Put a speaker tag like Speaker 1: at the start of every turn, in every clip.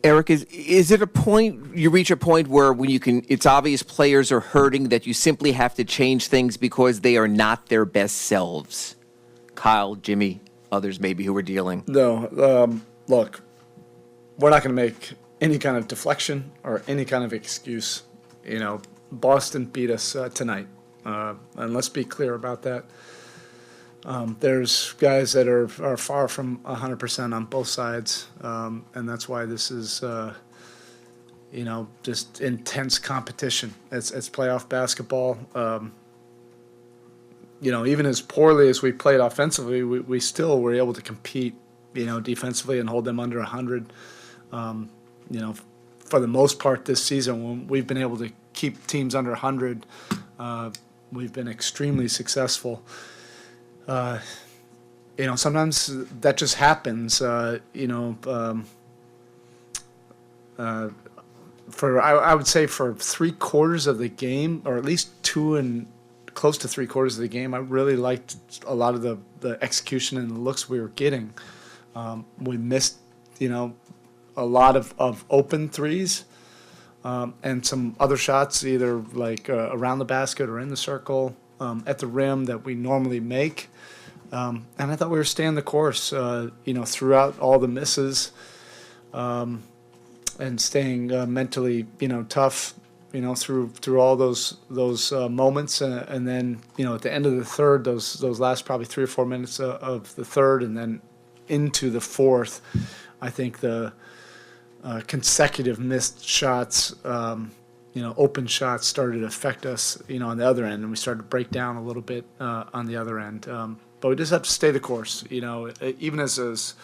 Speaker 1: Eric, is it a point you reach a point where when you can, it's obvious players are hurting that you simply have to change things because they are not their best selves? Kyle, Jimmy, others maybe who are dealing.
Speaker 2: No, look, we're not going to make any kind of deflection or any kind of excuse. Boston beat us tonight, and let's be clear about that. There's guys that are far from 100% on both sides, and that's why this is, just intense competition. It's playoff basketball. Even as poorly as we played offensively, we still were able to compete, defensively and hold them under 100. For the most part this season, when we've been able to keep teams under 100, we've been extremely successful. Sometimes that just happens. I would say for 3/4 of the game, or at least close to 3/4 of the game, I really liked a lot of the execution and the looks we were getting. We missed, a lot of open threes, and some other shots, either around the basket or in the circle, at the rim that we normally make. And I thought we were staying the course, throughout all the misses, and staying mentally, tough, through all those moments, and then at the end of the third, those last probably 3 or 4 minutes of the third, and then into the fourth, I think the consecutive missed shots, open shots started to affect us, on the other end, and we started to break down a little bit on the other end. But we just have to stay the course, even as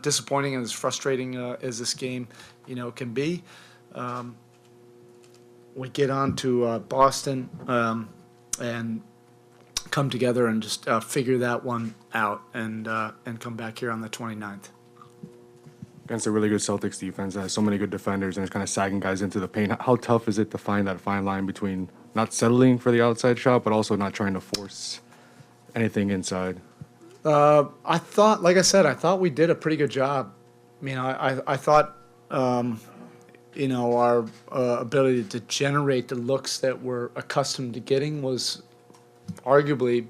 Speaker 2: disappointing and as frustrating as this game, can be. We get on to Boston and come together and just figure that one out and come back here on the 29th.
Speaker 3: Against a really good Celtics defense that has so many good defenders and it's kind of sagging guys into the paint. How tough is it to find that fine line between not settling for the outside shot but also not trying to force anything inside?
Speaker 2: I thought, like I said, we did a pretty good job. I thought, our ability to generate the looks that we're accustomed to getting was arguably,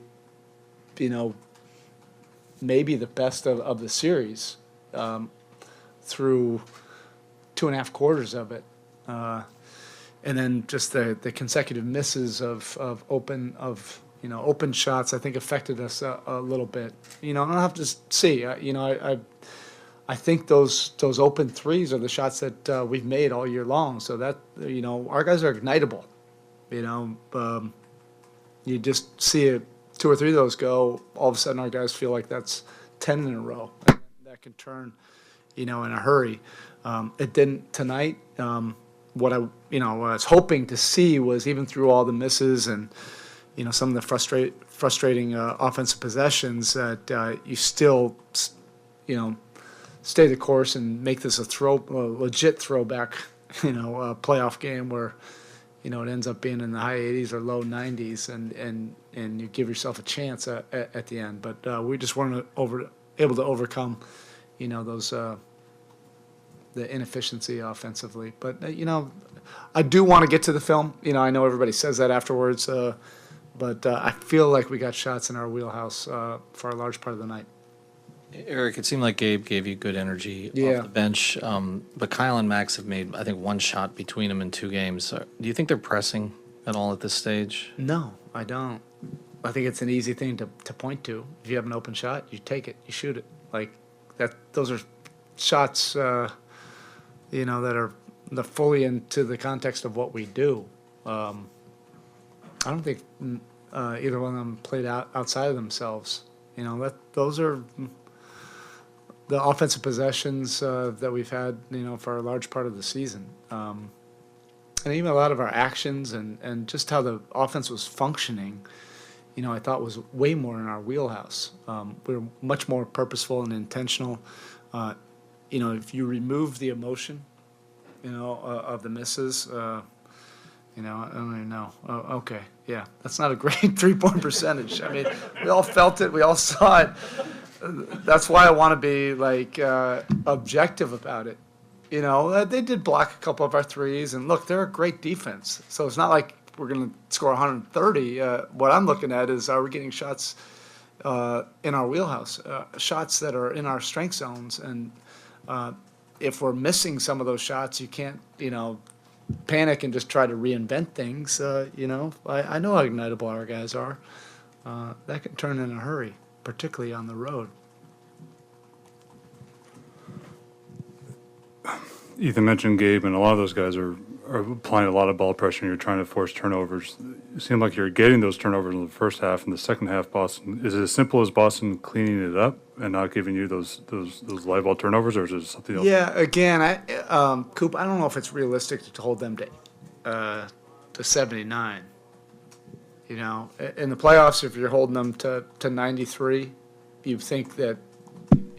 Speaker 2: maybe the best of the series, through 2.5 quarters of it. And then just the consecutive misses of open shots, I think affected us a little bit. I'll have to see. I think those open threes are the shots that we've made all year long. So that, our guys are ignitable. You just see it, 2 or 3 of those go, all of a sudden our guys feel like that's 10 in a row. And that can turn, in a hurry. It didn't tonight. What I was hoping to see was, even through all the misses and, some of the frustrating offensive possessions, that you still, stay the course and make this a legit throwback, playoff game where, it ends up being in the high 80s or low 90s, and you give yourself a chance at the end. But we just weren't able to overcome, those the inefficiency offensively. But I do want to get to the film. I know everybody says that afterwards, but I feel like we got shots in our wheelhouse for a large part of the night.
Speaker 4: Eric, it seemed like Gabe gave you good energy off the bench, but Kyle and Max have made, I think, 1 shot between them in 2 games. Do you think they're pressing at all at this stage?
Speaker 2: No, I don't. I think it's an easy thing to point to. If you have an open shot, you take it, you shoot it. Like that. Those are shots, that are fully into the context of what we do. I don't think either one of them played outside of themselves. Those are the offensive possessions that we've had, for a large part of the season. And even a lot of our actions and just how the offense was functioning, I thought was way more in our wheelhouse. We were much more purposeful and intentional. If you remove the emotion, of the misses, I don't even know. Okay, yeah, that's not a great 3-point percentage. I mean, we all felt it, we all saw it. That's why I want to be objective about it. You know, they did block a couple of our threes, and look, they're a great defense. So it's not like we're going to score 130. What I'm looking at is, are we getting shots in our wheelhouse, shots that are in our strength zones? And if we're missing some of those shots, you can't, panic and just try to reinvent things. I know how ignitable our guys are. That can turn in a hurry, particularly on the road.
Speaker 5: Ethan mentioned Gabe, and a lot of those guys are applying a lot of ball pressure, and you're trying to force turnovers. It seemed like you're getting those turnovers in the first half. In the second half, Boston, is it as simple as Boston cleaning it up and not giving you those live ball turnovers, or is it something else?
Speaker 2: Yeah, again, Coop, I don't know if it's realistic to hold them to 79. In the playoffs, if you're holding them to 93, you think that,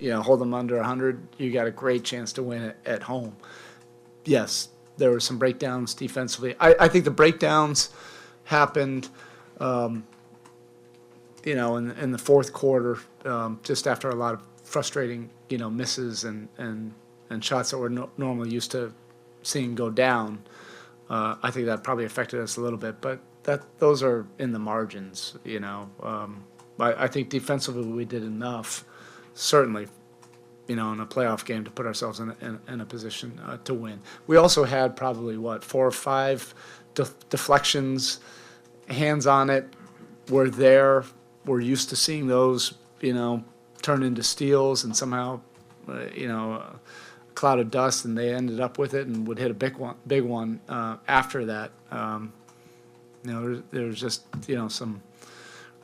Speaker 2: hold them under 100, you got a great chance to win it at home. Yes, there were some breakdowns defensively. I think the breakdowns happened, in the fourth quarter, just after a lot of frustrating, misses and shots that we're normally used to seeing go down. I think that probably affected us a little bit, but those are in the margins. I think defensively we did enough, certainly, in a playoff game to put ourselves in a position to win. We also had probably 4 or 5 deflections, hands on it. We're there. We're used to seeing those, turn into steals and somehow, a cloud of dust, and they ended up with it and would hit a big one after that. There's just some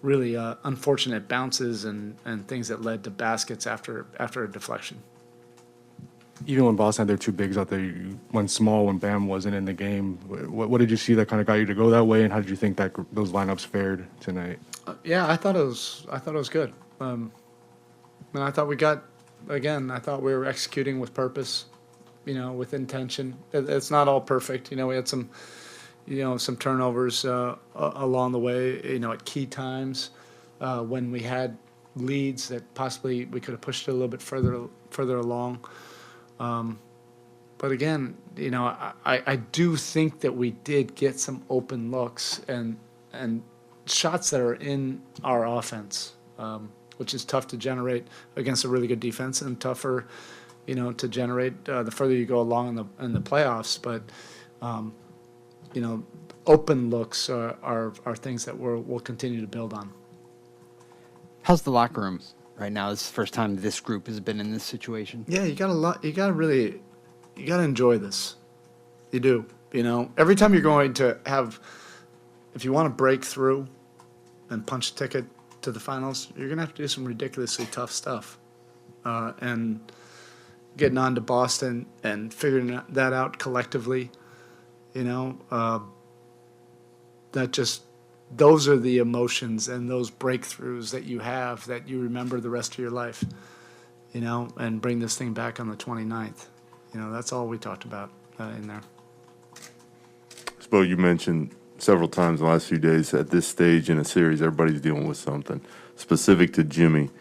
Speaker 2: really unfortunate bounces and things that led to baskets after a deflection.
Speaker 3: Even when Boston had their 2 bigs out there, you went small when Bam wasn't in the game. What did you see that kind of got you to go that way, and how did you think that those lineups fared tonight?
Speaker 2: Yeah, I thought it was good. And I thought I thought we were executing with purpose, with intention. It's not all perfect. We had some turnovers along the way, at key times when we had leads that possibly we could have pushed it a little bit further along. But again, I do think that we did get some open looks and shots that are in our offense, which is tough to generate against a really good defense, and tougher, to generate the further you go along in the playoffs. But open looks are things that we'll continue to build on.
Speaker 6: How's the locker room right now? This is the first time this group has been in this situation.
Speaker 2: Yeah, you gotta enjoy this. You do. Every time you're going to have, if you want to break through and punch a ticket to the finals, you're gonna have to do some ridiculously tough stuff. And getting on to Boston and figuring that out collectively, those are the emotions and those breakthroughs that you have that you remember the rest of your life, and bring this thing back on the 29th. That's all we talked about in there.
Speaker 7: Spo, you mentioned several times in the last few days, at this stage in a series, everybody's dealing with something. Specific to Jimmy,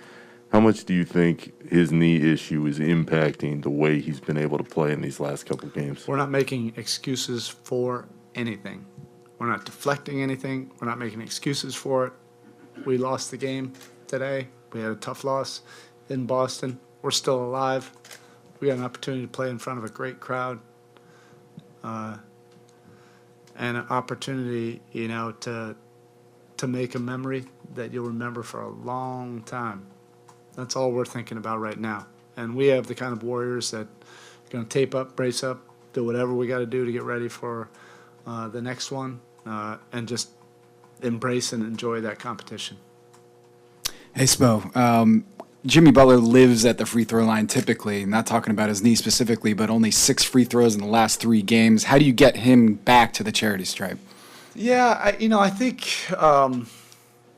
Speaker 7: how much do you think his knee issue is impacting the way he's been able to play in these last couple of games?
Speaker 2: We're not making excuses for anything. We're not deflecting anything. We're not making excuses for it. We lost the game today. We had a tough loss in Boston. We're still alive. We got an opportunity to play in front of a great crowd. And an opportunity, to make a memory that you'll remember for a long time. That's all we're thinking about right now. And we have the kind of warriors that are going to tape up, brace up, do whatever we got to do to get ready for the next one, and just embrace and enjoy that competition.
Speaker 8: Hey, Spo. Jimmy Butler lives at the free throw line typically, not talking about his knee specifically, but only 6 free throws in the last 3 games. How do you get him back to the charity stripe?
Speaker 2: Yeah, I think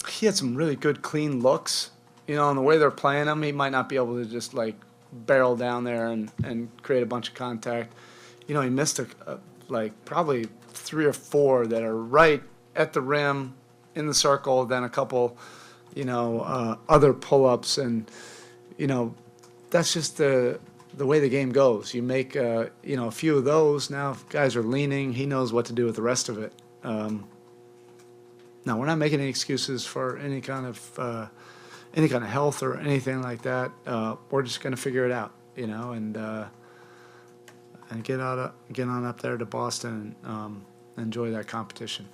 Speaker 2: he had some really good, clean looks. And the way they're playing him, he might not be able to just, barrel down there and create a bunch of contact. He missed probably 3 or 4 that are right at the rim in the circle, then a couple, other pull-ups. And, that's just the the way the game goes. You make a few of those. Now if guys are leaning, he knows what to do with the rest of it. No, we're not making any excuses for any kind of health or anything like that. We're just going to figure it out, and get on up there to Boston and enjoy that competition.